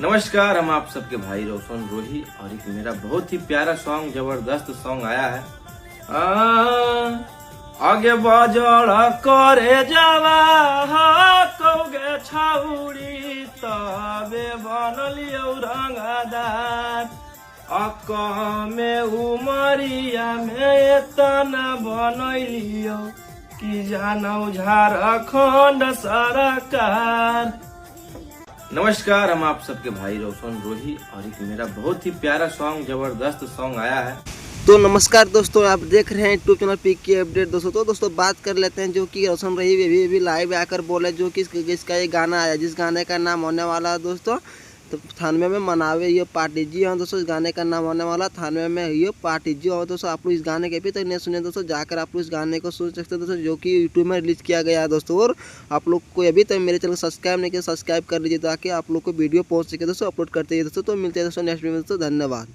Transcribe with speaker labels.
Speaker 1: नमस्कार, हम आप सबके भाई रोशन रोही और एक मेरा बहुत ही प्यारा सॉन्ग, जबरदस्त सॉन्ग आया है। आगे बजड़ करे जावा कौगे छाउड़ी तबे बनलियो रंगदार। में उमरिया में इतना बनलियो कि जानौ झारखंड सरकार। नमस्कार, हम आप सबके भाई रोशन रोही और एक मेरा बहुत ही प्यारा सॉन्ग, जबरदस्त सॉन्ग आया है।
Speaker 2: तो नमस्कार दोस्तों, आप देख रहे हैं यूट्यूब चैनल पीके अपडेट। दोस्तों बात कर लेते हैं जो कि रोशन रही अभी लाइव आकर बोले जो कि इसका ये गाना आया, जिस गाने का नाम होने वाला है दोस्तों तो थानवे में मनावे ये पार्टी जी। हाँ दोस्तों, इस गाने का नाम होने वाला थानवे में ये पार्टी जी। और दोस्तों आप लोग इस गाने के अभी तक नहीं सुने दोस्तों, जाकर आप लोग इस गाने को सुन सकते हैं दोस्तों, जो कि यूट्यूब में रिलीज किया गया है दोस्तों। और आप लोग को अभी तक मेरे चैनल को सब्सक्राइब नहीं किया, सब्सक्राइब कर लीजिए ताकि आप लोग को वीडियो पहुंच सके दोस्तों, अपलोड करते हैं दोस्तों। तो मिलते हैं दोस्तों नेक्स्ट वीडियो में दोस्तों, धन्यवाद।